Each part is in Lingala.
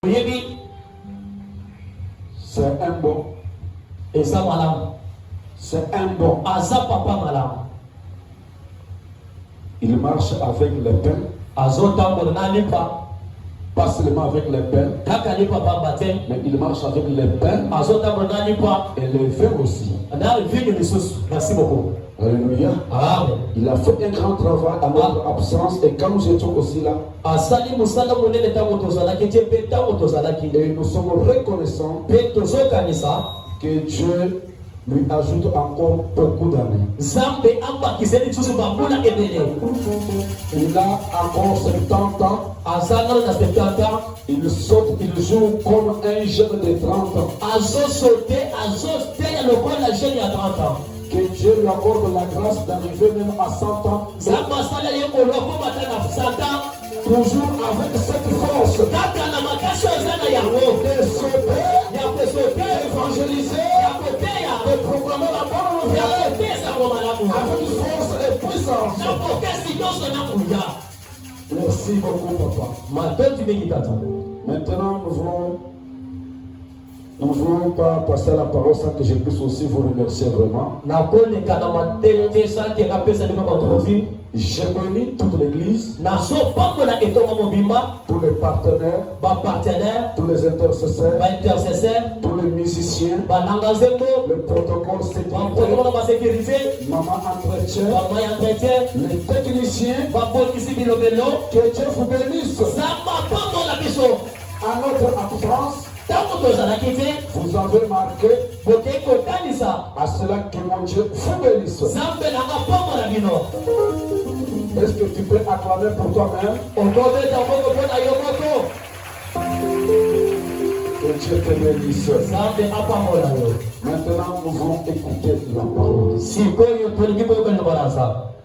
C'est un bon. Et ça, madame. C'est un bon. Aza papa, madame. Il marche avec les peines. Pas seulement avec les peines, mais il marche avec les peines et les vins aussi. Merci beaucoup. Alléluia. Amen. Il a fait un grand travail à notre absence et quand nous étions aussi là, et nous sommes reconnaissants que Dieu lui ajoute encore beaucoup d'années. Il a encore 70 ans. Il saute, il joue comme un jeune de 30 ans. Que Dieu lui accorde la grâce d'arriver même à 100 ans. Toujours avec cette force de sauter, d'évangéliser, de proclamer la bonne nouvelle avec force et puissance. Merci beaucoup, papa. Maintenant, nous ne voulons pas passer à la parole sans que je puisse aussi vous remercier vraiment. J'ai béni toute l'église, tous les partenaires, tous les intercesseurs, tous les musiciens, le protocole sécurité, maman entretien, les techniciens. Que Dieu vous bénisse. À notre absence, vous avez marqué à cela que mon Dieu vous bénisse. Est-ce que tu peux acclamer pour toi-même? Que Dieu te bénisse. Maintenant, nous voulons écouter la parole.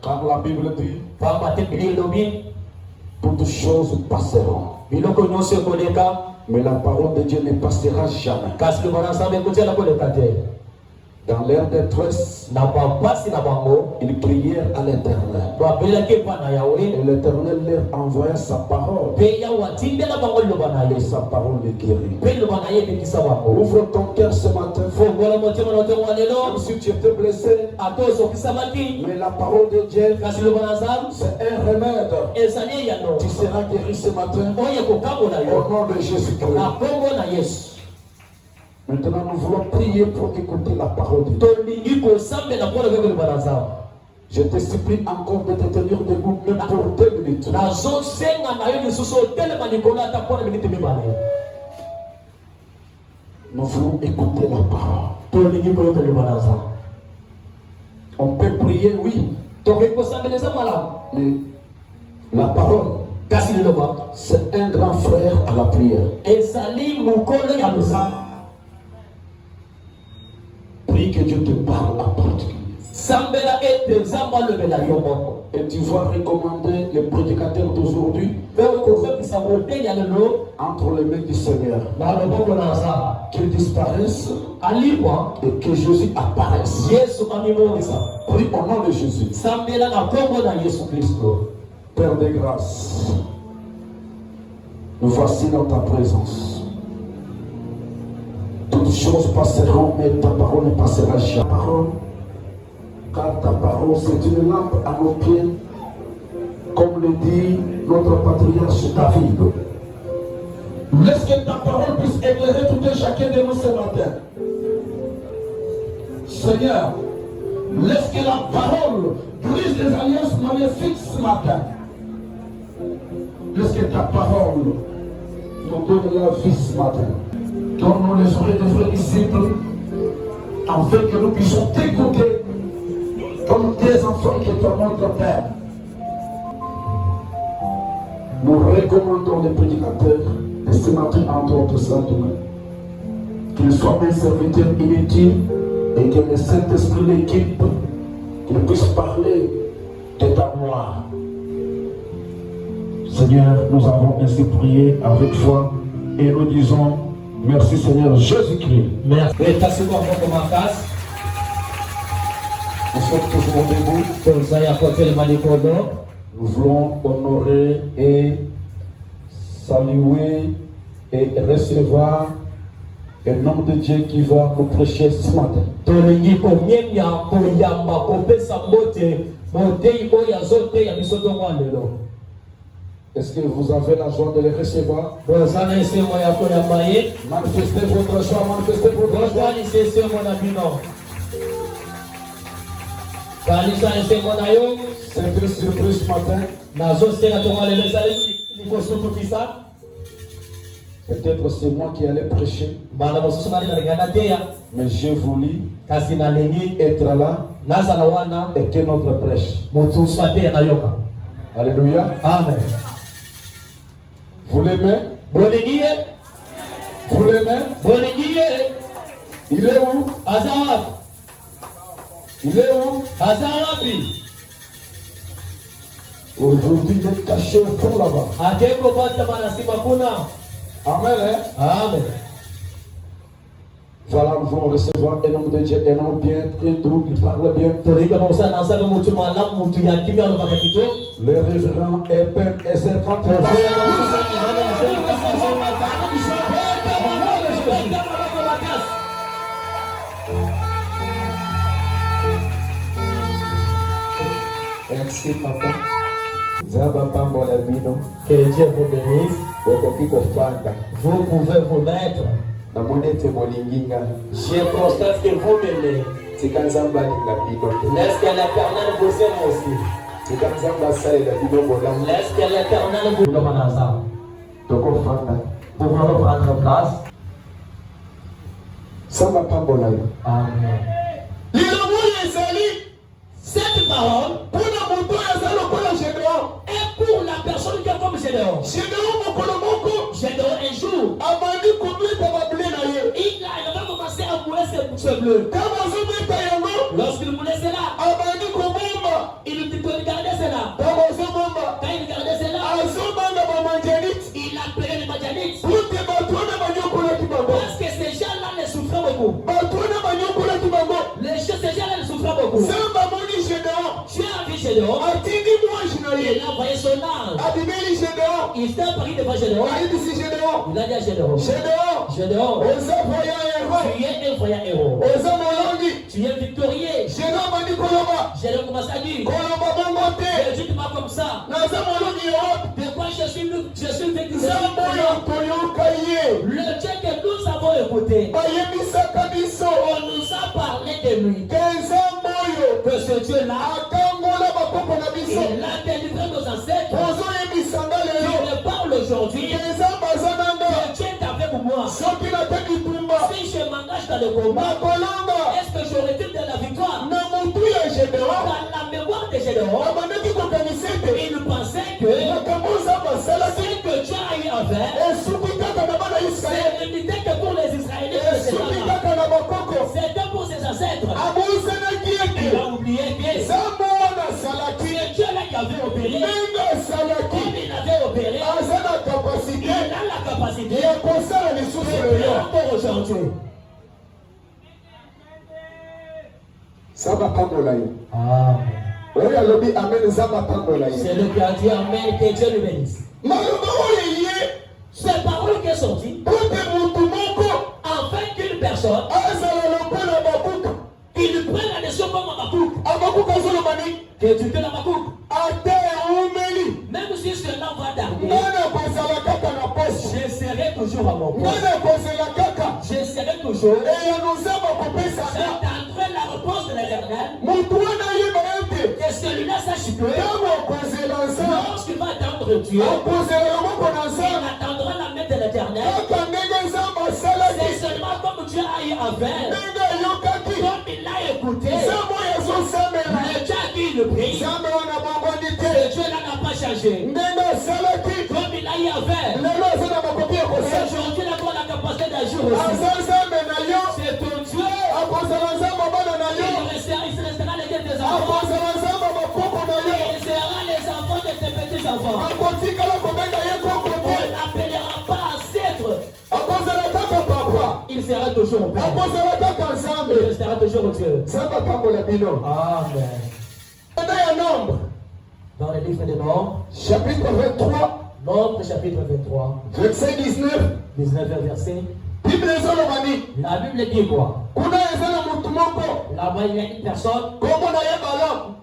Car la Bible dit, toutes choses passeront, mais la parole de Dieu ne passera jamais. Dans leur détresse, ils prièrent à l'Éternel. Et l'Éternel leur envoya sa parole. Et sa parole les guérit. Ouvre ton cœur ce matin. Même si tu étais blessé, mais la parole de Dieu, c'est un remède. Tu seras guéri ce matin. Au nom de Jésus-Christ. Maintenant, nous voulons prier pour écouter la parole de Dieu. Je te supplie encore de te tenir debout même pour 2 minutes. Nous voulons écouter la parole. On peut prier, oui. Mais la parole, c'est un grand frère à la prière. Prie que Dieu te parle en particulier. Et tu vas recommander le prédicateur d'aujourd'hui entre les mains du Seigneur. Qu'il disparaisse et que Jésus apparaisse. Prie au nom de Jésus. Père de grâce, nous voici dans ta présence. Toutes choses passeront, mais ta parole ne passera jamais. Car ta parole, c'est une lampe à nos pieds, comme le dit notre patriarche David. Laisse que ta parole puisse éclairer tout et chacun de nous ce matin. Seigneur, laisse que la parole brise les alliances maléfiques ce matin. Laisse que ta parole nous donne la vie ce matin. Donne-nous les oreilles de vrais disciples, afin que nous puissions t'écouter comme tes enfants qui te notre Père. Nous recommandons les prédicateurs de ce matin entre autres saints, qu'ils soient des serviteurs inutiles et que le Saint-Esprit l'équipe, qu'ils puissent parler de ta gloire. Seigneur, nous avons ainsi prié avec foi et nous disons merci Seigneur Jésus-Christ. Merci. Nous sommes toujours debout. Nous voulons honorer et saluer et recevoir un homme de Dieu qui va nous prêcher ce matin. Est-ce que vous avez la joie de les recevoir? Manifestez votre joie, manifestez votre joie. C'est une surprise ce matin. Peut-être c'est moi qui allais prêcher, mais j'ai voulu être là et que notre prêche. Alléluia. Amen. Vous l'aimez? Vous l'aimez? Il est où? Il est où? Aujourd'hui, il est caché au fond là-bas. Amen. Hein? Amen. Voilà, nous allons recevoir un homme de Dieu, un homme bien, un doux, qui parle bien. Le révérend et père et servant. Merci papa. Que Dieu vous bénisse. Vous pouvez vous mettre. Je constate que vous m'aimez. Laisse que l'Éternel vous aime aussi. Laisse que l'Éternel vous aime ensemble. Pouvons prendre place. Amen. Cette parole est pour la personne qui est comme Gédéon. Gédéon un jour, il va commencer à mourir ses bleus. Lorsqu'il moulait cela, il regardait cela. Quand il regardait cela, il appelait les Madianites. Parce que ces gens-là ne souffraient beaucoup. Ces gens-là ne souffraient beaucoup. Tu as vu Gédéon. Il a envoyé son âme. Il s'est apparu devant Gédéon. Il a dit à Gédéon. Gédéon, tu es un voyant héros. Tu es victorieux. Gédéon commence à dire. Dieu m'a comme ça. De quoi je suis victorieux. Le Dieu que nous avons écouté. On nous a parlé de lui. Que ce Dieu-là, il a délivré nos ancêtres. Il me parle aujourd'hui. Que Dieu est avec moi. Si je m'engage dans le combat, est-ce que j'aurai de la victoire? Dans la mémoire de Gédéon, il pensait que ce que Dieu a eu à faire, c'est limité que pour les Israéliens. C'était pour ses ancêtres. Il a oublié que c'est Dieu là qui avait opéré. Comme il avait opéré, il a la capacité de faire encore aujourd'hui. C'est le qui a dit Amen, que Dieu le bénisse. Ces paroles qui sont sorties, afin qu'une personne qui lui prenne la leçon comme Habakkuk. Que tu te l'Habakkuk. Même si cela va tarder, je serai toujours à mon poste. Je serai toujours. J'attendrai la réponse de l'Éternel. Que celui-là sache que lorsqu'il va attendre Dieu, il attendra la main de l'Éternel. C'est seulement comme Dieu a eu à faire. Comme il l'a écouté, le Dieu a dit le prix. Ce Dieu-là n'a pas changé. Comme il a eu à faire. Aujourd'hui, il a la capacité d'agir aussi. C'est ton Dieu. Il restera les Dieu des enfants. Il sera les enfants de tes petits-enfants. On n'appellera pas ancêtre. Il sera toujours au Père. Il restera toujours au Dieu. Amen. Dans le livre des Nombres, chapitre 23, Nombre chapitre 23. Verset 19. 19 verset. Bible ezolobani. La Bible dit quoi? Kuna ezala mutu moko. Là-bas, il y a une personne. Kombo na ye Balaam.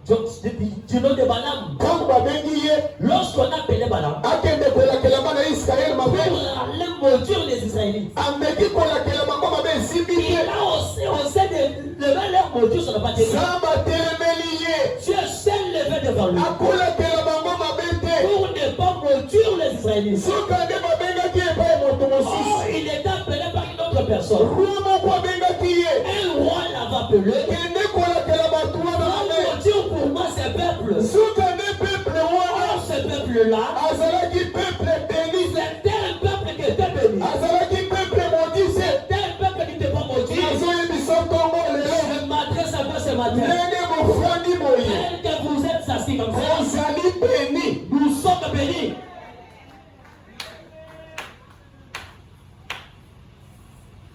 Du nom de Balaam. Ntango babengi ye. Lorsqu'on a appelé Balaam, Akende kolakela bana Israël pour mabe. aller maudire les Israélites, Ameki kolakela bango mabe esimbi il te. a aussi, on sait de lever leur maudire sur le bâtiment. Zamba telemeli ye. Dieu s'est levé devant lui Akolakela bango mabe te. pour ne pas maudire les Israélites. Soka nde babengaki epai moto Oh, mosusu. il est appelé par une autre personne. Roi moko abengaki ye. Un roi l'avait appelé. Kende kolakela bato wana mabe. Maudire pour moi ces peuples. Soka nde peuple wana. Or, ce peuple-là, Azalaki peuple béni. c'était un peuple qui était béni. Azalaki peuple maudit. C'était un peuple qui n'était pas maudit. Azoyebisa ntongo lelo. Je m'adresse à vous ce matin. Ndenge mofandi boye. Tel que vous êtes assis comme ça, Ozali béni. nous sommes bénis.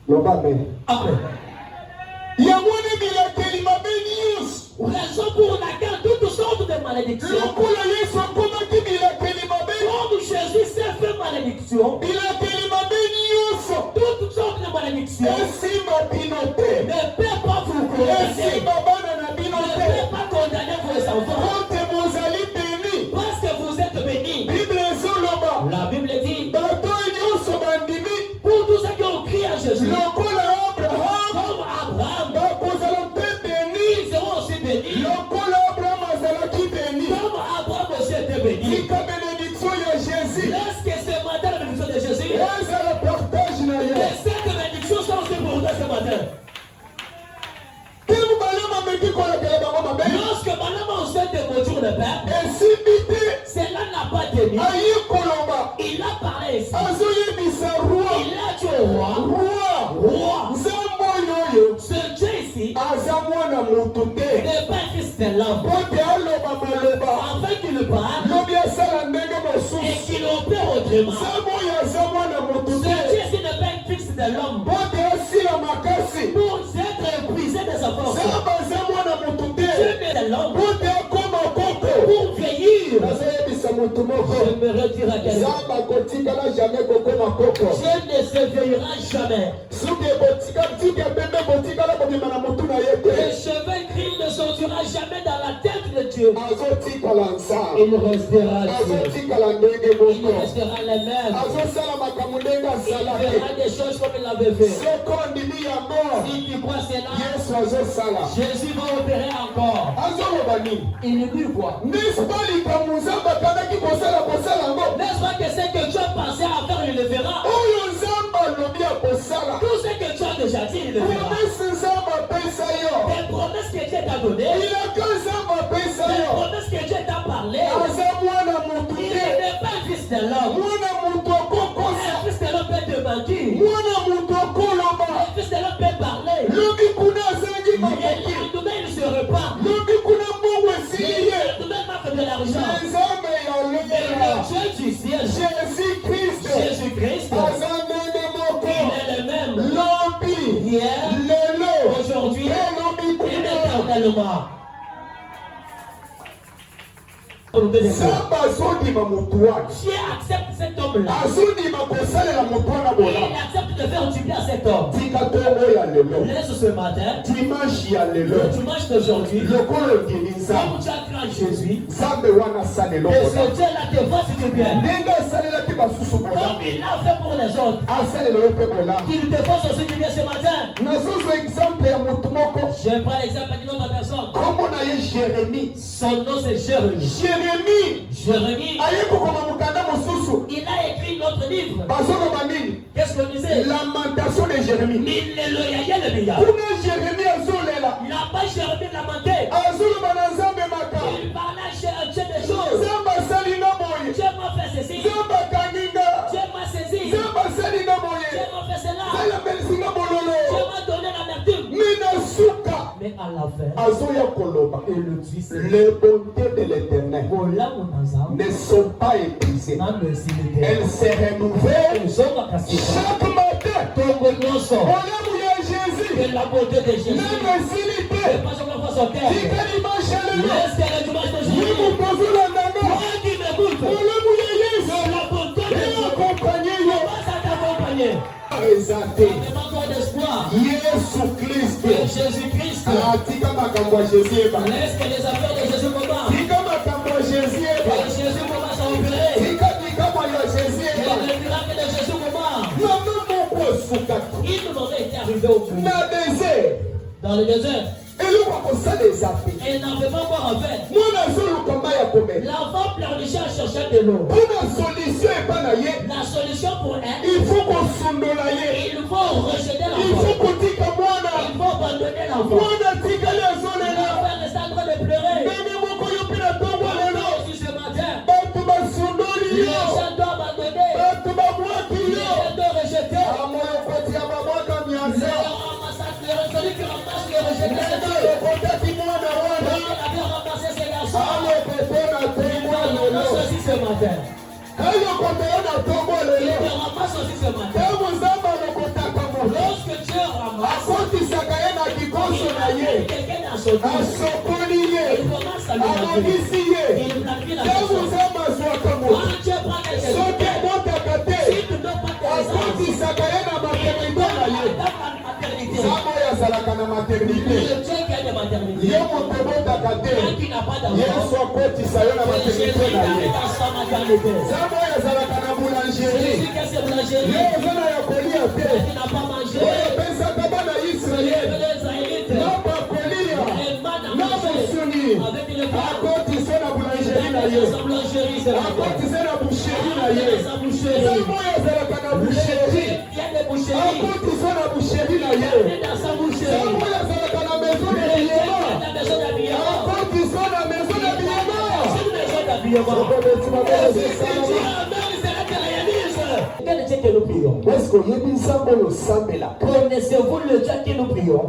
Loba béni. Amen. Yango nde bilakeli mabe nyonso. Raison pour laquelle toutes sortes de malédictions, Lokola Yesu akomaki bilakeli mabe. comme Jésus s'est fait malédiction, Bilakeli mabe nyonso. toutes sortes de malédictions Esimba bino te. ne peuvent pas vous condamner, Esimba bana na ne bino te. peuvent pas condamner vos enfants, Kote bozali béni. parce que vous êtes bénis. Bible ezoloba. La Bible dit, Bato nyonso bandimi. pour tous ceux qui ont crié à Jésus, Lokola Abraham. comme Abraham, Bakozala mpe béni. ils seront aussi bénis, Lokola Abraham azalaki béni. comme Abraham aussi était béni. Lika bénédiction ya Jésus. Est-ce que ce matin, la bénédiction de Jésus, Ezala partage na et ye. cette bénédiction sont aussi pour toi ce matin? Tellement Balaam ameki kolakela bango mabe. Lorsque Balaam a osé de maudire le peuple, Esimbi te. cela n'a pas tenu. Aye koloba. Il a parlé ici. Azoyebisa roi. Il a dit au roi, roi, Nzambe oyo ce Dieu ici aza mwana mutu te. n'est pas un fils de l'homme, Po te aloba maloba. afin qu'il parle Lobi asala ndenge et mosusu. qu'il opère autrement. Nzambe oyo aza mwana mutu Ce te. Dieu ici n'est pas un fils de l'homme Po te asila makasi. pour être épuisé de sa force. Nzambe aza mwana mutu te. Dieu n'est de l'homme Po te akoma koko. pour vieillir. Nazoyebisa mutu moko. Je me retire à quelqu'un. Nzambe akotikala jamais kokoma koko. Dieu ne se vieillira jamais. Soki botika pembe botikala kobima na mutu na ye Les te. cheveux gris ne sortira jamais dans la tête de Dieu. Azotikala nzambe. Il restera Dieu. Azotikala ndenge Il moko. restera le même. Azosala makambo ndenge Il asalaki. fera des choses comme il l'avait fait. Soko ndimi yango. Si tu crois cela, Yesu azosala. Jésus va opérer encore. Azoloba nini? Il dit quoi? N'est-ce pas likambo nzambe akandaki kosala yango? N'est-ce pas que ce que Dieu pensait à faire, il le verra? Oyo nzambe alobi akosala. Tout ce que tu as déjà dit, il le verra. Promese nzambe apesa yo. Des promesses que Dieu t'a données, Bilaka nzambe apesa des yo. promesses que Dieu t'a parlé, Aza mwana mutu il te. n'est pas un fils de l'homme. Mwana mutu akokosa. Un fils de l'homme peut te mentir. Mwana mutu akoloba. Un fils de l'homme peut parler. Lobi kuna azangi Et makoki. demain, il se repart. Lobi kuna mbongo esili ye. Demain, il marque de l'argent. Nzambe ya Et lola. le Dieu du ciel, Jésus-Christ. Jésus-Christ, Aza ndenge moko. il est le même. Lobi. Hier, Lelo. aujourd'hui, Elobi et kuna. éternellement. Nzambe azondima mutu wana. Dieu accepte cet homme-là. Azondima kosalela mutu wana Et bola. il accepte de faire du bien à cet homme. Tika tongo ya lelo. Laisse ce matin, Dimanche ya lelo. le dimanche d'aujourd'hui, Lokolo ndimi nzambe. comme tu as cru en Jésus, Nzambe wana asalelo et bola. ce Dieu-là te fasse du bien. Ndenge asalelaki basusu bola. Comme il l'a fait pour les autres. Asalelo yo mpe bola. Qu'il te fasse aussi du bien ce matin. nazozwa exemple ya mutu moko. Je prends l'exemple d'une autre personne. Kombo na ye Jérémie. Son nom c'est Jérémie. Jérémie, aye kokoma mokanda mosusu. il a écrit notre livre. bazoloba nini? Qu'est-ce qu'on disait? Lamentation de Jérémie. Il kuna Jérémie azolela. là-bas, Jérémie lamentait. azoloba na nzambe makambo. Il parlait à Dieu des choses. nzambe asali nga boye. Dieu m'a fait ceci. nzambe akangi nga. Dieu m'a saisi. Dieu nzambe asali nga boye. m'a fait cela. ayambelisi nga Dieu bololo. m'a donné l'amertume. mina suka. Mais à la fin, azoya koloba. et le Christ, les bontés de l'éternel ne sont pas épuisées. Elles se renouvellent chaque matin. Olamu ya Jésus. que la beauté de Jésus Nano esili te. n'est pas seulement son cœur. Tika dimanche lelo. Laisse que le dimanche de Mungu Jésus, kozolanda nga. toi qui m'écoutes, Olamu ya Yesu. que la beauté ezate. d'espoir. Jésus-Christ. Laisse que les affaires de Jésus commencent. Jésus commence à opérer. Et le miracle de Jésus commence. Il nous aurait été arrivé au bout. Dans le désert. Et il n'avait pas encore en fait. L'enfant pleurnichait en cherchant de l'eau. La solution pour elle, il faut rejeter l'enfant. Il faut abandonner l'enfant. L'enfant reste en train de pleurer. Aussi ce matin, les gens doivent abandonner. Les gens doivent rejeter. Celui qui ramasse le rejeté, c'est Dieu. Il avait ramassé ses garçons. Il ramasse aussi ce matin. Il ramasse aussi ce matin. Lorsque Dieu ramasse, quelqu'un dans son Dieu, il commence à lui laver. Il planifie la personne. Quand Dieu prend quelqu'un, si tu ne donnes pas tes essences, il donne la maternité. Le Dieu qui a des maternités. Quand tu n'as pas d'enfant, Jésus arrive dans sa maternité. Jésus qui a ses boulangeries. Mais tu n'as pas mangé. Les Israélites. Les mannes à manger. Avec le pain. Il y a sa boulangerie. Il y a des boucheries. Il y a dans sa boucherie. Quel Dieu que nous prions? Connaissez-vous le Dieu que nous prions?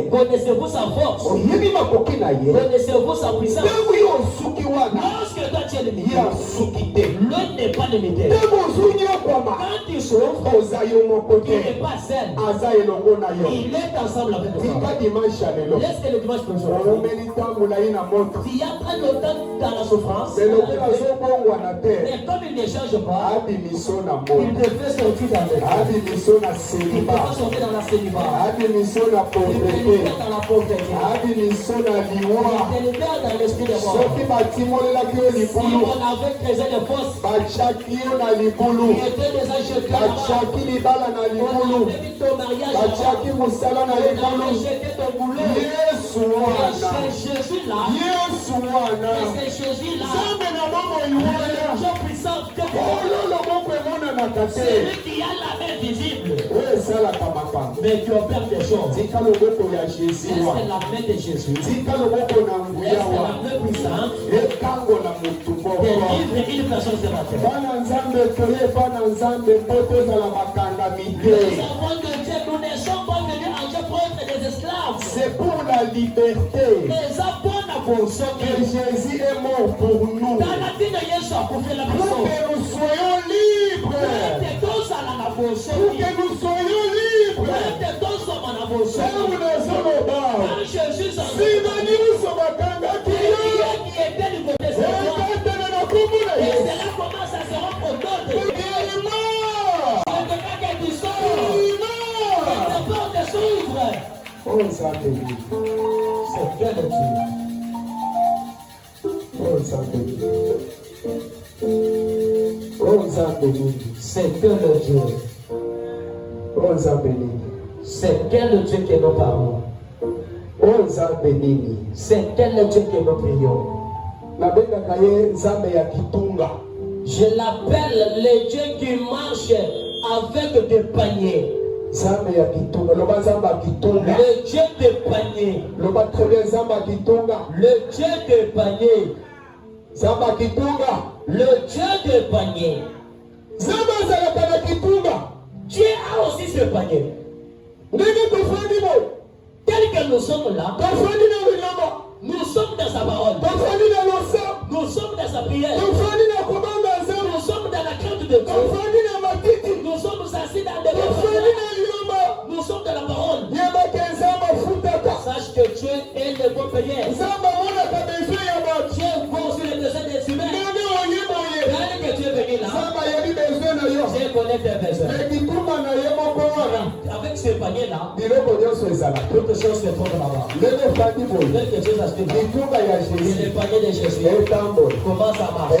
Connaissez-vous sa force? Connaissez-vous sa puissance? Lorsque toi tu es limité, l'autre n'est pas limité. Quand tu souffres, tu n'es pas seul. Il est ensemble avec toi. Laisse que le dimanche prochain, tu y as pris le temps dans la souffrance, mais comme il ne change pas, il te fait sortir dans le temps. Il te fait sortir dans la célibat. Il te libère dans la pauvreté. Il te libère dans l'esprit de mort. Si on avait créé des fosses, il était déjà jeté là-bas. On avait mis ton mariage là-bas. On avait jeté ton boulot. C'est Jésus là. C'est Jésus là. Dieu puissant. C'est lui qui a la main visible. Mais qui opère des choses. Est-ce que la main de Jésus? Est-ce que la main puissante délivre une personne ce matin? Les enfants de Dieu, nous ne sommes pas venus en Dieu pour être des esclaves. C'est pour la liberté que Jésus est mort pour nous. Pour que nous soyons libres. Pour que nous soyons libres. Si nous sommes et c'est là comment ça se reproduit. C'est Dieu de Dieu. C'est que le Dieu. C'est quel Dieu que nous parlons. C'est quel Dieu que nous prions. Je l'appelle le Dieu qui marche avec des paniers. Le Dieu des paniers. Le Dieu des paniers. Le Dieu des paniers. Dieu a aussi ce panier. Tel que nous sommes là, nous sommes dans sa parole. Nous sommes dans sa prière. Nous sommes dans la crainte de Dieu. Nous sommes assis dans des personnes. Nous sommes dans la parole. Sache que Dieu est le bon Père. Dieu voit aussi les besoins des humains. Quand que tu es venu là, Dieu connaît tes besoins. Quelque chose se trouve là-bas. Quelque chose à se trouve. Le panier de Jésus. Comment ça marche?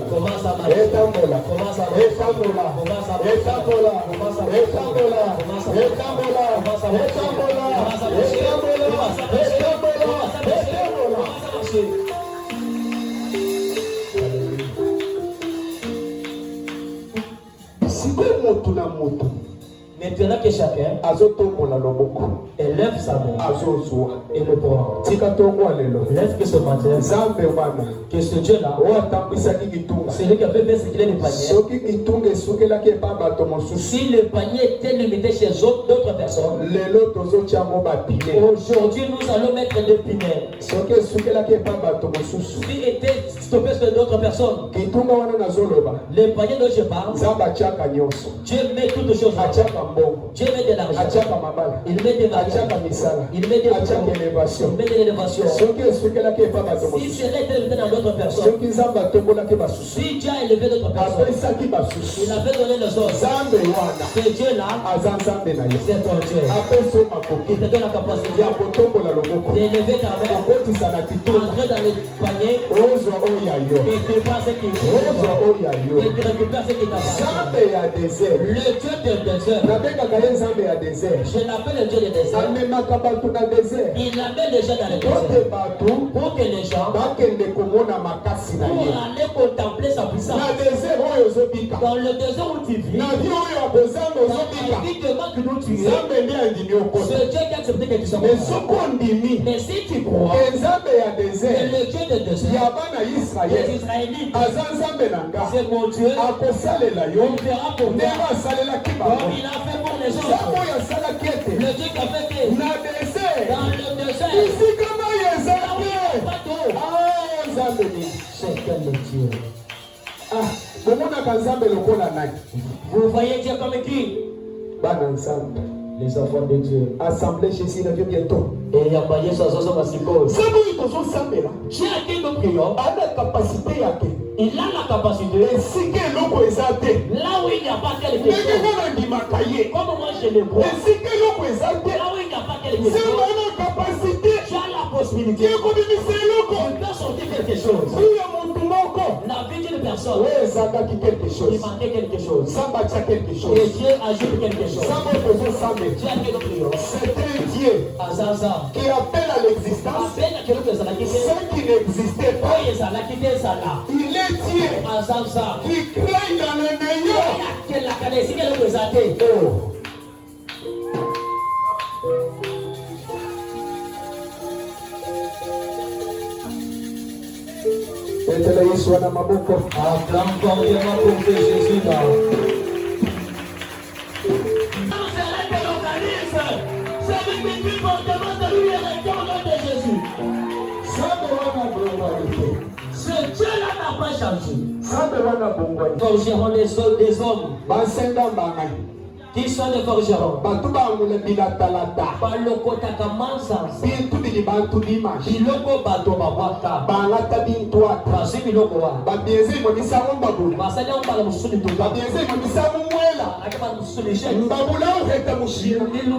Comment ça marche? Comment ça marche? Comment ça marche? Comment ça marche? Comment ça Maintenant que chacun élève sa main et le prend. Lève que ce matin, que ce Dieu-là, c'est lui qui a fait ce qu'il est le panier. Si le panier était limité chez d'autres personnes, aujourd'hui nous allons mettre des pinaires. Si était stoppé sur d'autres personnes, le panier dont je parle, Dieu met toutes choses. Dieu met de l'argent. Il met des mariages. Il met des élévations. Il met de l'élévation. Si cela était élevé dans d'autres personnes, si Dieu a élevé d'autres personnes, il avait donné le sort. Ce Dieu-là, c'est ton Dieu. Il te donne la capacité d'élever ta main, entrer dans le panier et tu passes ce qu'il faut. Et tu récupères ce qui t'appartient. Le Dieu de désert. Je l'appelle le Dieu du désert. Il appelle les gens dans le désert pour que les gens pour aller contempler sa puissance. Dans le désert où tu vis, dans la vie de manque d'où tu es, c'est Dieu qui a accepté que tu sois. Mais si tu crois que le Dieu du désert, les Israélites, c'est mon Dieu, il fera pour moi. Il a fait pour les gens. Le Dieu qui a fait que dans le désert, c'est quel Dieu? Vous voyez Dieu comme qui? Les enfants de Dieu. Assemblée Jésus revient bientôt. Et il y a moyen sur ce massicot. Dieu a qui nous prions. Il a la capacité. Là où il n'y a pas quelque chose. Comme moi je le vois. Là où il n'y a pas quelque chose. Tu as la possibilité. Tu peux sortir quelque chose. La vie d'une personne. Il manquait quelque chose. Et Dieu ajoute quelque chose. Dieu a qui nous prions. C'est un Dieu qui appelle à l'existence ce qui n'existait pas. Il est Dieu qui crée dans le meilleur. Ce Dieu-là n'a pas changé. Forgerons des hommes qui sont des forgerons. Balokotaka mansas. Biloko bato babwaka. Basi biloko wa. Basali ambala musuli tuka. Akaba musuli je.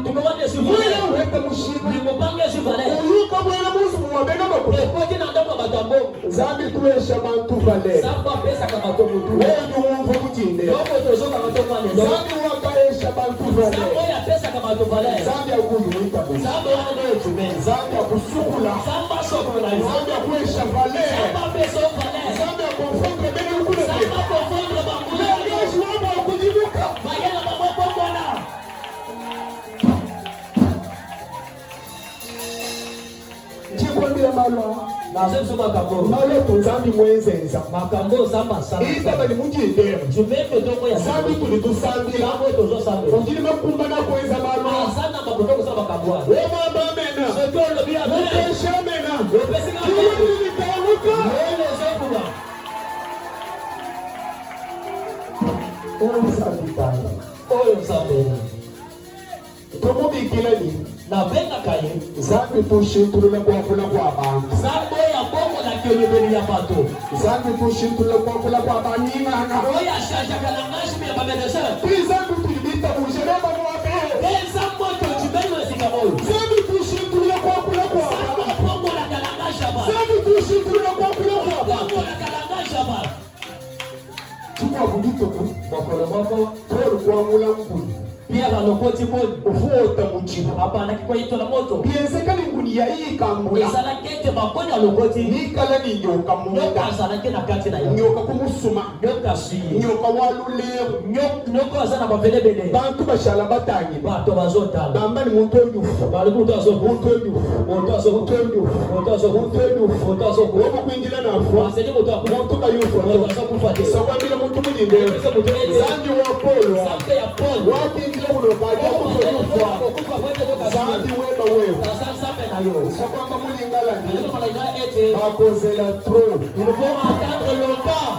Tumewande sivale. Limupange sivale. Epoti na ndoko batambo. Zambi tuesha bantu vale. Samba pesa kama tomutu. Wewe umvu kutinde. Yoko tozo kama tofale. Zambi wakaesha bantu vale. Samba ya pesa kama tofale. Zambi akuyuita bo. Samba wana etume. Zambi akusukula. Samba sokola. Zambi akuesha vale. Samba pesa vale. Zambi akonfondre bene ukule. Samba konfondre bangule. Yesu wabo akujibuka. Mayela baboko bwana. Chikwambia malo. Nazo makambo. Malo tuzambi mwenzenza. Makambo samba samba. Ita bali mujindera. Jumeme doko ya Zambi tulitusambira. Sambo tozo sambe. Ongili makumba na kuenza malo. Sana makoto samba kabwa. Wema bamena. Sekolo bia bia. Muteshamena. Opesika. Kili nikamuka. Wele zekuba. Oyo sabitana. Oyo sabena. Tomubikilani. Na venga kaye. Zambi tushintulule kwafula kwa abantu. Sambo ya bongo na kyolebeli ya bato. Zambi tushintulule kwafula kwa baningana. Oya shaja kana ngashimi ya babedesha. Zambi tulibita mujereba mwabeo. Zambo to jibelo Pierre alokoti moni ufota muchibu hapana kikoito la moto bienzeka nguni ya hii kambula esala kete bakonya alokoti nikala ni nyoka munda nyoka sana kena kati na yo nyoka kumusuma nyoka si nyoka walulero nyoka sana babelebele bantu bashala batangi bato bazotala bamba ni muntu oyufu bali muntu azo muntu oyufu muntu azo muntu oyufu muntu azo muntu oyufu muntu azo wobu kuinjila na afwa asije muntu akuma muntu bayufu muntu azo kufuatia sakwambira muntu mulinde zangi wa Paulo zambe ya Paul wakinjila uno baada Zambi wema wewe. Sakwamba mulingala ni bakozela trop. Il faut attendre longtemps.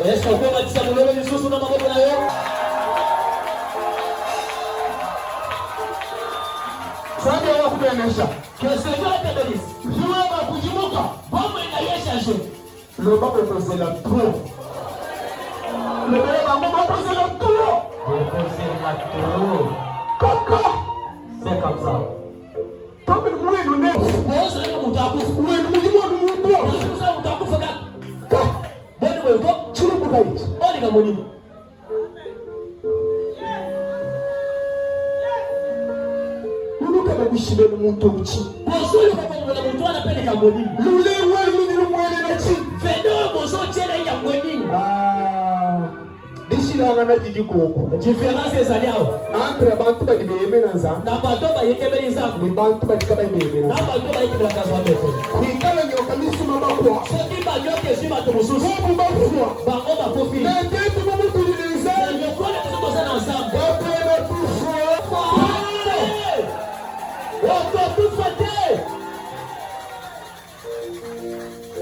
Est-ce qu'on peut mettre ça dans le lisusu na maboko na yo? Zambi wa kubenesha. Qu'est-ce que tu as fait de Jiwe ba kujimuka. Bombe na yesha. Le peuple kozela trop. Le peuple kozela trop. Kaka. C'est comme ça. Tobe mwenu ne. Boza ni mutakufu. Mwenu mujimonu mumbo. Boza mutakufu ka. Ka. Boni wewe ko Churu kubaiti. oli ga moni. Uluka bagushime muntu uchi. Bozo yo ko mwana muntu anapeleka moni. Lule wewe ni lumwele na chi. Fendo bozo chela ya moni. Dishiranga na jijikoko. Différence ezali awo. Entre abantu badibeyeme na nzambe. Na bato bayekebeli nzambe. Ni bantu badikaba ibeyeme na Na nzambe. bato bayekebela kazo abeto. Kwikala nyoka misuma bakwa. Soki banyoke esi bato mosusu. Bobu bakwa. Bango bakofi. Na ndetu bamutulile nzambe. Nyokole biso toza na nzambe. Bapela tufwa. Okokufa te.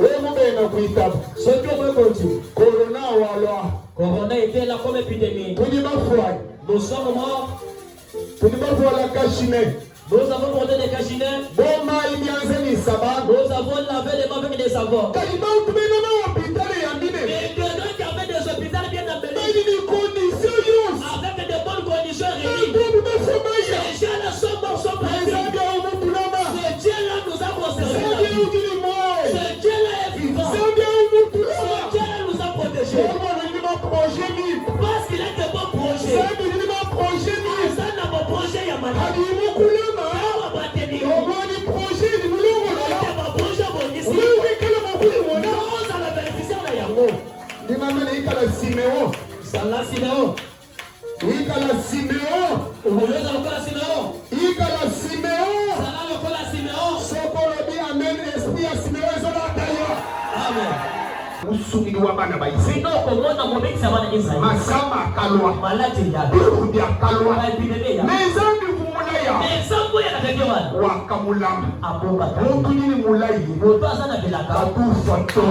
Wemubena kuitaba. Soki omwekonti. Corona walwa. Corona était là comme épidémie. Tuni bafwa. Nous sommes morts. Tuni bafwa la kashine. Nous avons porté des cachinets. Boma imianze ni sabana. Nous avons lavé les mains avec des savons. Kaliba utumena na hopitali ya mine. Et que nous qui avons des hôpitaux bien embellis. Bali ni condition yos. Avec de bonnes conditions réunies. Bobu bafumaya. Les gens là sont morts, sont partis. Nzambe umutulama. Ce Dieu-là nous a conservés. Nzambe ujili moyo. Ce Dieu-là est vivant. Nzambe umutulama. Ce Dieu-là nous a protégés. Projet libre. Parce qu'il a de bons projets. Nzambe ujili projet libre. Ça n'a pas projet ya mali. Alimukulama. Awa bateni. Obani projet ni mulungu na. Ete ba projet bongisi. Wewe kala makuli mwana. Nous allons bénéficier na yango. Ni mama ni kala Simeo. Sala Simeo. Ikala Simeo. Unaweza lokola Simeo. Ikala Simeo. Sala lokola Simeo. Soko lobi amen esprit ya Simeo ezola tayo. Amen. Usungili wa bana baisi. Sino komona mobekisa bana Israeli. Masama kalwa. Malati ya. Birundi akalwa. Epidemia. Mezambi kumulaya. Example ya katekewa. Wakamulama. Abomba ta. Muntu nini mulayi. Moto sana bilaka. Katufa to.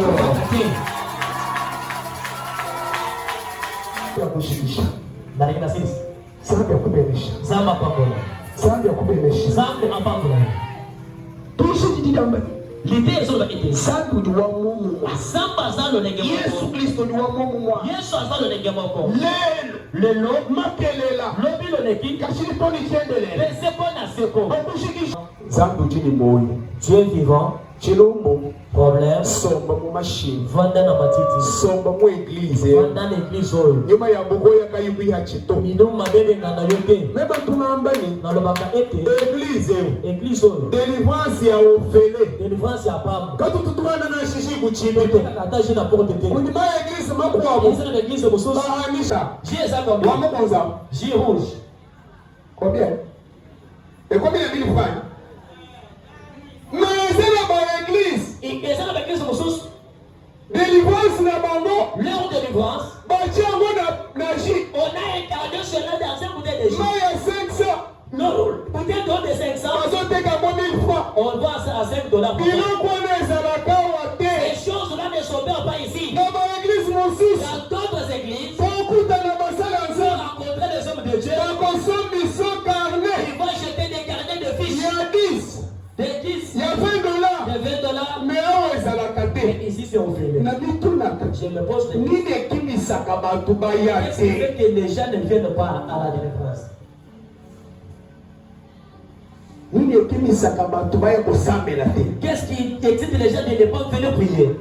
Ya kushikisha. Dalika sisi. Zambi ya kubenesha. Zamba pamoja. Zambi ya kubenesha. Zambi apamoja. Tushi jididamba. L'idée est sur la idée. Zambi ni wa Mungu. Zamba zalo lenge moko. Yesu Kristo ni wa Mungu mwa. Yesu azalo lenge moko. Lelo makelela. Lobilo neki. Kashito ni chendele. Pese pona seko. Bakushikisha. Zambi ujini moyo. Dieu vivant. Chilombo. Problème. Somba mu mashini. Vanda na matiti. Somba mu eglise. Vanda na église oyo. Nyuma ya bugo ya kayubi ya chito. Minu mabele ngana yote. Meba tunambani. Nalobaka ete. Eglise. Église oyo. Délivrance ya ofele. Délivrance ya pamu. Katu tutuana na shishi kuchino. Kata jina porte te. Kunima ya eglise makwabo. Eza na église mosusu. Bahanisha. J eza combien? Wamo kwanza. J rouge. Combien? Et combien de mille francs? Mais c'est la bonne église. Eza na église mosusu. Délivrance na bango. L'heure de délivrance. Bachiango na J. On a interdit cela dans un bouteille de J. Mais ya 500. Non, bouteille d'eau de 500. Bazoteka mo 1000 francs. On va à 5 $. Biloko wana ezalaka wa te. Ces choses-là ne s'opèrent pas ici. Na ba église mosusu. Dans d'autres églises, Fokuta na basala pour nzambe. rencontrer les hommes de Dieu, Bakosomi so carnet. ils vont jeter des carnets de fiches. Ya 10. Des 10, Ya 20 dollars. des 20 $. Mais awa ezalaka te. Mais ici, c'est ouvert. Na bitunaka. Je me pose des questions. Nini ekimisaka bato baya Qu'est-ce qui te. fait que les gens ne viennent pas à la délivrance? Qu'est-ce qui excite les gens de ne pas venir prier?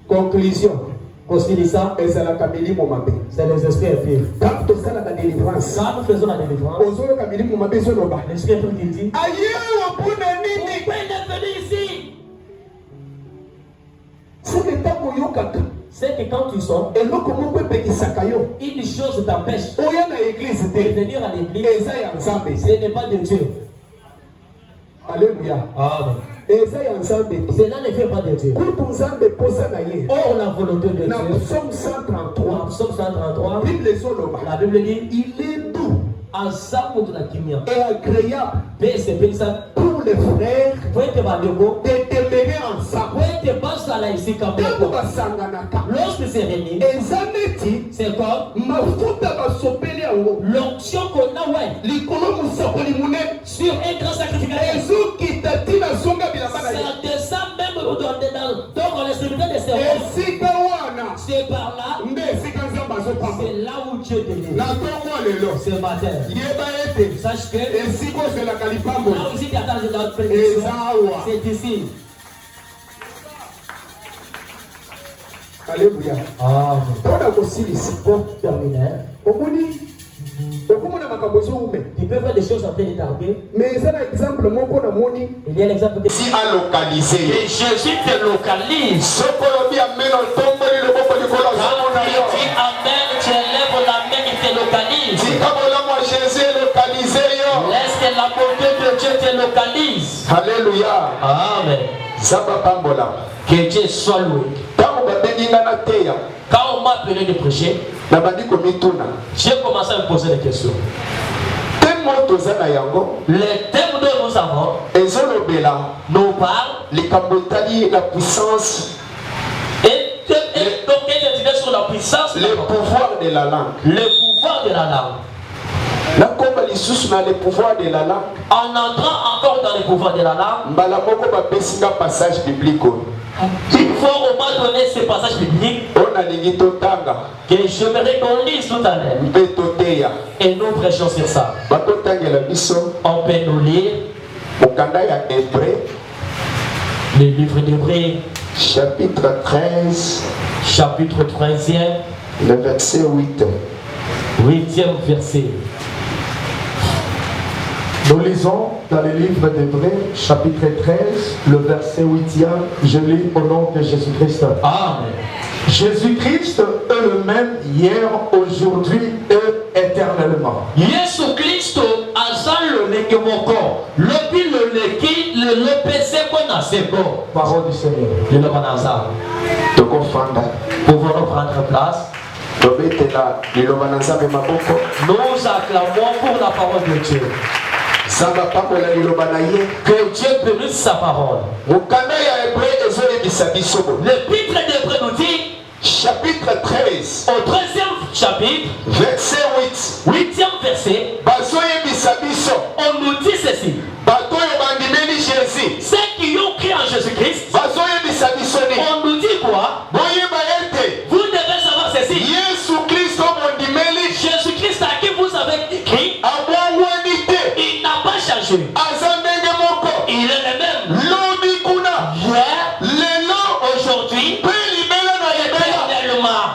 Conclusion. Considérez Et c'est la Kamili Momabé. c'est les esprits impurs. Quand tu fais la délivrance, Quand nous faisons la délivrance, Ozolo Kamili Momabé Zoloba. l'esprit impur qui dit, Aïe, au bout d'un vous nid. pouvez venir ici. C'est que tant qu'on y a C'est que quand tu sors, et l'eau comment peut payer sa caillou. une chose t'empêche Oh, il y a une église. de venir à l'église. Et ça y est ensemble. Ce n'est pas de Dieu. Alléluia. Amen. Et ça y est ensemble. Cela ne fait pas de Dieu. Pour ton âme, posa naïe. Or, la volonté de Dans Dieu, Psaume 133, dans Psaume 133, Bible Zoloba. la Bible dit, Il est doux ensemble de la kimia. et agréable Paix, c'est paix, ça. pour les frères Pour être bandeko, de demeurer ensemble. pour être bas à la ici quand même. Tango basanganaka. Lorsque c'est réuni, Ezaneti c'est comme mafuta basopeli yango. l'onction qu'on a, ouais, Likolo musakoli munene. sur un grand sacrificateur. Ezokita tina zonga bilamba na ye. Ça descend même dans l'extrémité des cerveaux. Esika wana C'est par là, nde esika nzambe azopamba. c'est là où Dieu te dit. Na ntongo lelo Ce matin, yeba ete sache que esika ozelaka lipambo là où ici tu attends de la prédiction, eza awa. c'est ici. Alléluia. Amen. mpona kosilisa Pour terminer, omoni okomona makambo ezoume tu peux faire des choses en train de tarder. mais eza na exemple moko namoni Il y a l'exemple de si alokalize que Jésus te localise. soko olobi ameno otomboli loboko likolo Quand azomona tu yo dis Amen, tu élèves la main, il te localise. tika bolamu ya jésus elokalize yo. Laisse que la bonté de Dieu te localise. Alléluia. Amen. Zamba pambola. Que Dieu soit loué. Ntango babengi nga na teya Quand on m'a appelé de prêcher, nabandi komituna j'ai commencé à me poser des questions. te mo toza na yango Les thèmes dont nous avons ezolobela nous parlent likambo etali la puissance et donc il est sur la puissance, le pouvoir de la langue. le pouvoir de la langue. nakomba lisusu na le pouvoir de la langue En entrant encore dans le pouvoir de la langue, mbala moko bapesinga passage biblique oyo il faut au moins donner ce passage biblique oyo nalingi totanga que j'aimerais qu'on lise tout à l'heure. mpe toteya Et nous prêchons sur ça. bakotangela biso On peut nous lire mokanda ya hébreu le livre d'Hébreux, chapitre 13 chapitre 13e, le verset 8. 8e verset. Nous lisons dans le livre d'Hébreux, chapitre 13, le verset 8e. Je lis au nom de Jésus-Christ. Amen. Jésus-Christ est le même hier, aujourd'hui et éternellement. Yesu Kristo aza lolenge moko lobi loleki lelopese mpo na seko. Parole du Seigneur. Liloba na nzambe. tokofanda Pouvons-nous prendre place? tobetela liloba na nzambe maboko Nous acclamons pour la parole de Dieu. nzambe apambola liloba na ye Que Dieu bénisse sa parole. mokanda ya hébreu ezoyebisa biso bo L'épître d'Hébreux nous dit, chapitre 13 au 13e chapitre, verset 8 8e verset, bazoyebisa biso on nous dit ceci. bato oyo bandimeli jésus Ceux qui ont cru en Jésus-Christ, bazoyebisa biso nini on nous dit quoi? boyeba ete Vous devez savoir ceci. yesu kristo mondimeli Jésus-Christ à qui vous avez écrit, abongwani te il n'a pas changé. aza ndenge moko Il est le même. lobi kuna Hier, lelo aujourd'hui, mpe libela na libela éternellement.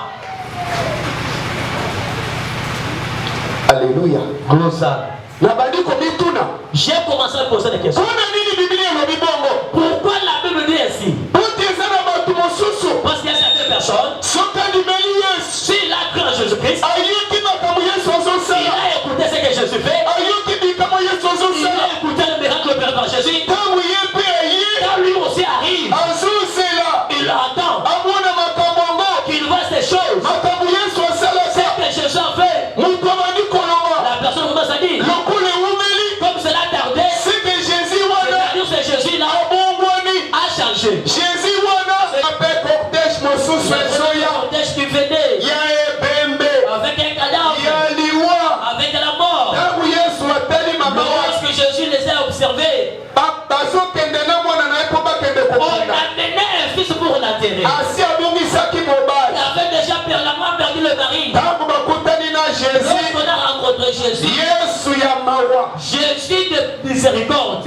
alleluya Gloire. nabandi komituna J'ai commencé à poser des questions. mpona nini biblia elobi bongo Pourquoi la Bible dit ainsi? pote eza na bato mosusu Parce qu'il y a certaines personnes, soki andimeli yesu s'il a cru en Jésus-Christ, ayoki makambo yesu il azosala a écouté ce que Jésus fait, ayoki bikambo yesu il azosala a écouté le miracle opéré par Jésus. ntango ye mpe aye Quand lui aussi arrive, azozela il attend amona makambo yango qu'il fasse des choses. makambo yesu Ce asalaka que Jésus a fait, moto abandi koloba la personne commence à dire, lokola ewumeli comme cela tardait, seke jésus wana c'est-à-dire que Jésus-là abongwani a changé. jésus wana ape cortège mosusu ezoya Cortège qui venait ya ebembe avec un cadavre, ya liwa avec la mort. ntango yesu atali mabawa Lorsque Jésus les a observés, bazokende na mwana na ye mpo bakende on kokunda amenait un fils pour l'enterrer. asi abongisaki Il mobali avait déjà perdu le mari. ntango bakutani na jésus Lorsqu'on a rencontré Jésus, yesu ya mawa Jésus de miséricorde.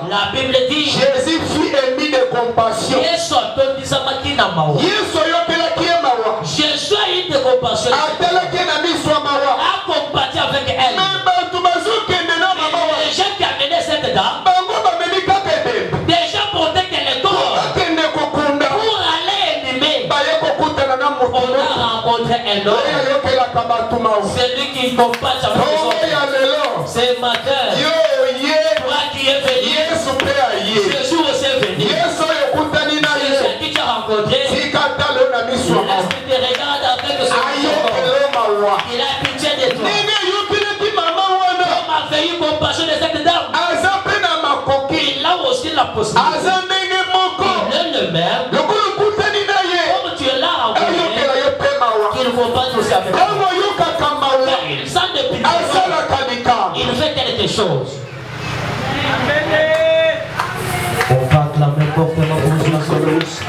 La Bible dit Jésus fut émis de compassion. Jésus a eu de compassion. A compati avec elle. Les gens qui amenaient cette dame déjà portaient qu'elle est corps pour aller aimer. On a rencontré un homme. C'est lui qui compatit avec les autres. Ce matin, toi qui es venu, Jésus aussi est venu. C'est qui tu as rencontré. Laisse que tu regardes avec son corps. Il a pitié de toi. Comme avait eu compassion de cette dame. Il a aussi la possibilité. Il est le même. Comme tu es là rencontré, qu'il ne faut pas toucher avec toi. Il sent de pitié. Il fait quelque chose. On va acclamer fortement pour Jésus.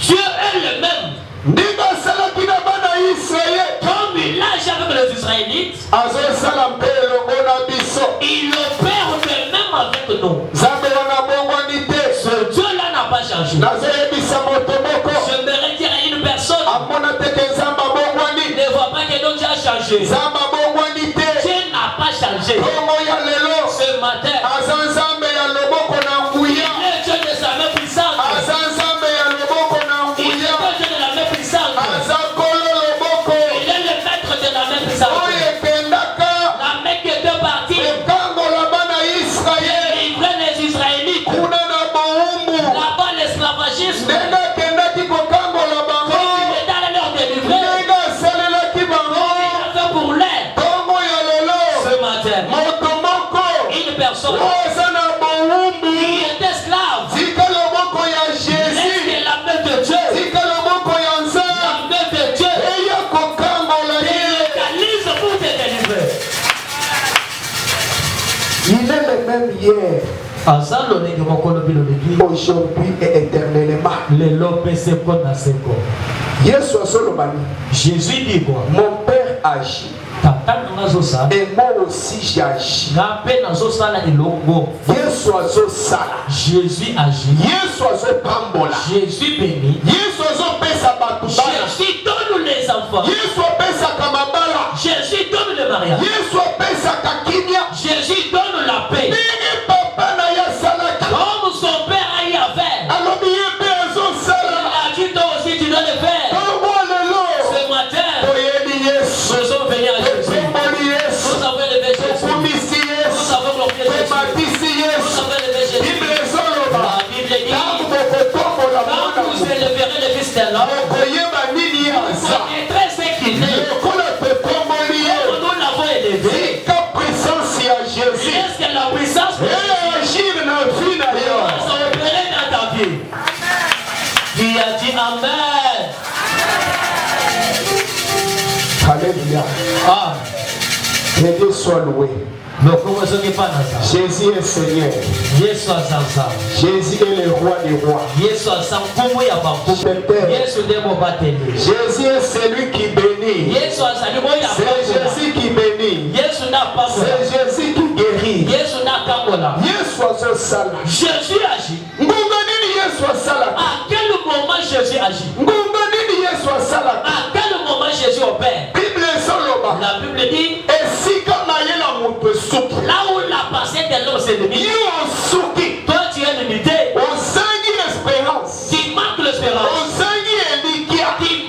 Dieu est le même. Comme il age avec les Israélites, il opère de même avec nous. Ce Dieu-là n'a pas changé. J'aimerais dire à une personne, ne vois pas que donc Dieu a changé. Dieu n'a pas changé. Ce matin, il est Dieu de sa main puissante. Il est Dieu de la main puissante. Il est le maître de la main puissante. La main qui était partie, il livrait les Israélites. Là-bas, l'esclavagisme. Il est dans leur délivrer. Il a fait pour l'aide. Ce matin, une personne qui est esclave, laisse que la main de Dieu, la main de Dieu, localise pour te délivrer. Il est le même hier, aujourd'hui et éternellement. Jésus dit quoi? Mon Père agit. Et moi aussi j'agis. Jésus agit. Jésus bénit. Jésus donne les enfants. Jésus donne le mariage. Jésus donne la paix. Comme son père a eu à faire, il a dit toi aussi tu dois le faire. Ce matin, nous sommes venus à Jésus. Nous avons levé Jésus. Nous avons glorifié Jésus. Nous avons levé Jésus. La Bible dit, quand vous élèverez le fils de l'homme, vous connaîtrez ce qu'il est. Comme nous l'avons élevé, est-ce que la puissance peut s'opérer dans ta vie? Qui a dit Amen? Alléluia. Ah. Que Dieu soit loué. Jésus est Seigneur. Jésus est le roi des rois. Jésus est celui qui bénit. C'est Jésus qui bénit. C'est Jésus qui guérit. Jésus agit. À quel moment Jésus agit? À quel moment Jésus opère? La Bible dit, là où la passée de l'homme s'est limitée, toi tu es limité. Tu manques l'espérance. Tu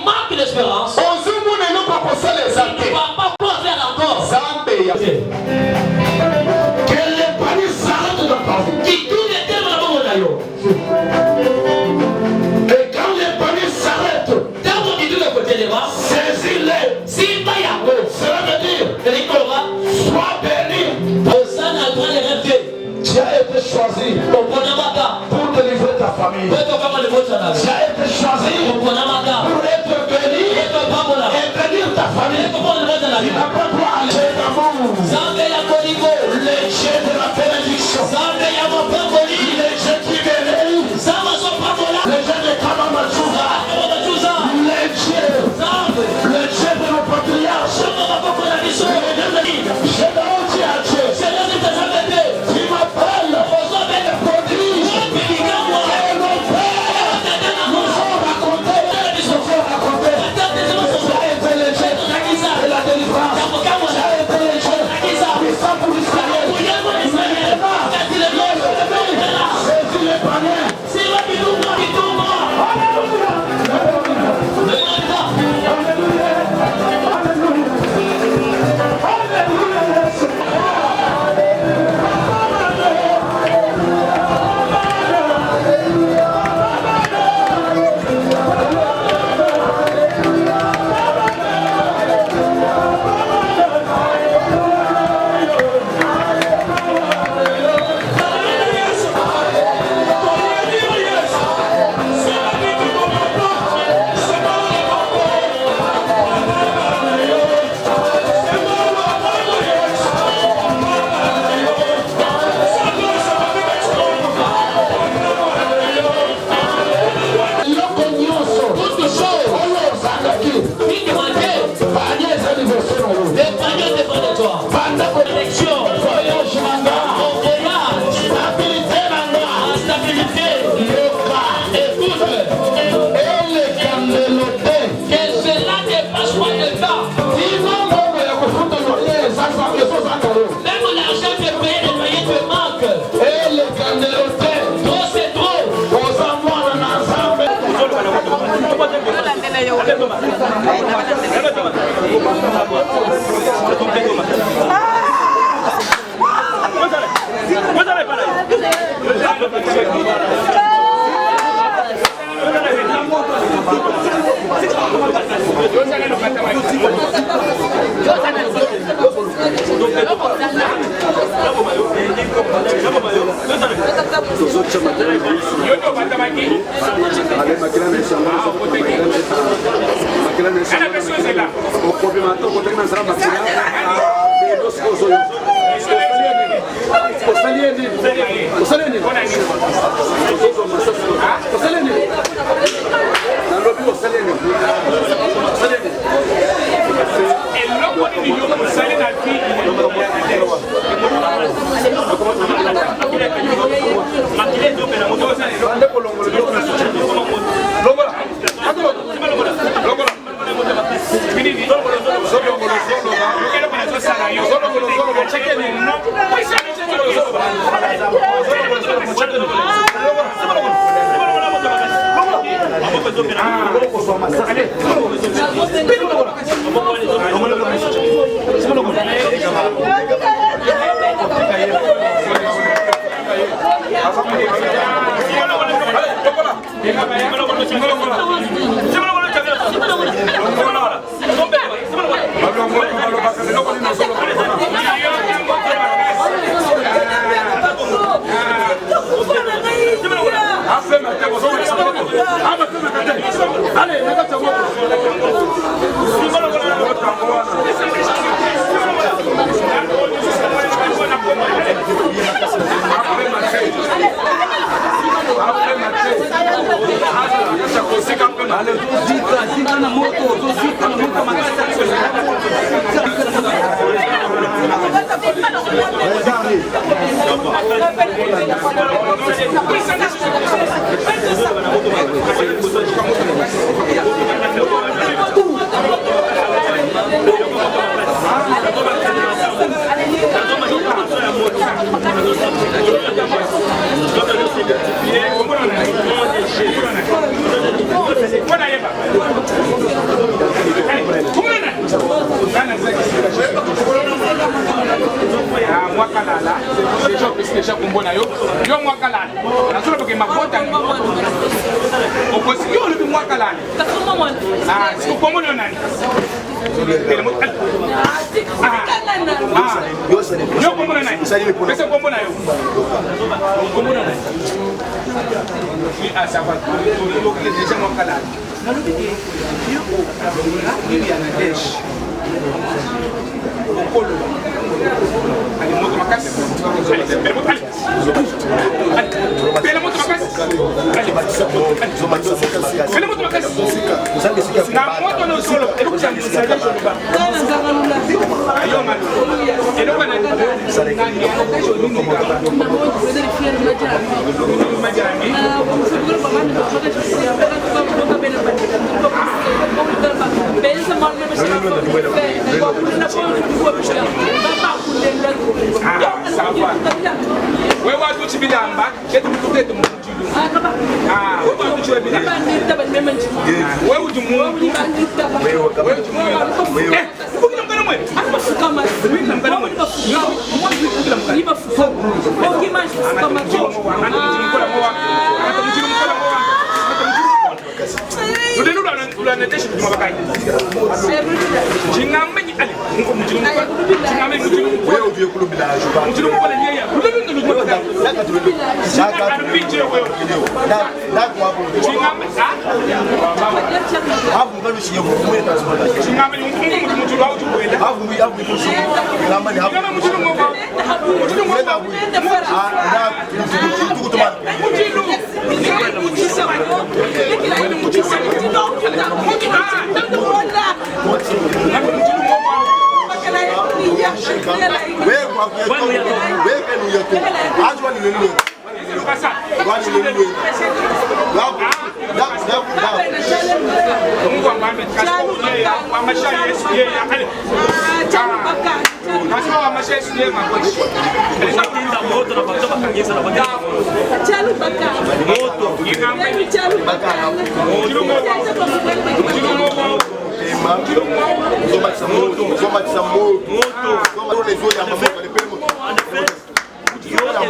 manques l'espérance. Tu ne vas pas pouvoir faire encore. Que les panis s'arrêtent dans ta vie. Qui tout le temps là-bas, mon aïe. Et quand les panis s'arrêtent, Quand on dit tout le côté des bras, saisis-les. si pas y a Cela veut dire, sois béni. Tu as été choisi pour délivrer ta famille. Tu as été choisi pour être béni et bénir ta famille. Tu n'as pas droit à l'amour. Les jets de la bénédiction. Les jets qui bénissent. Les jets de Kamamatou. Les jets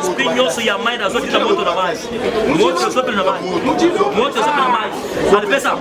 espinho se ya mais das outras moto na mais moto só na mais moto só na mais Allez, pesa.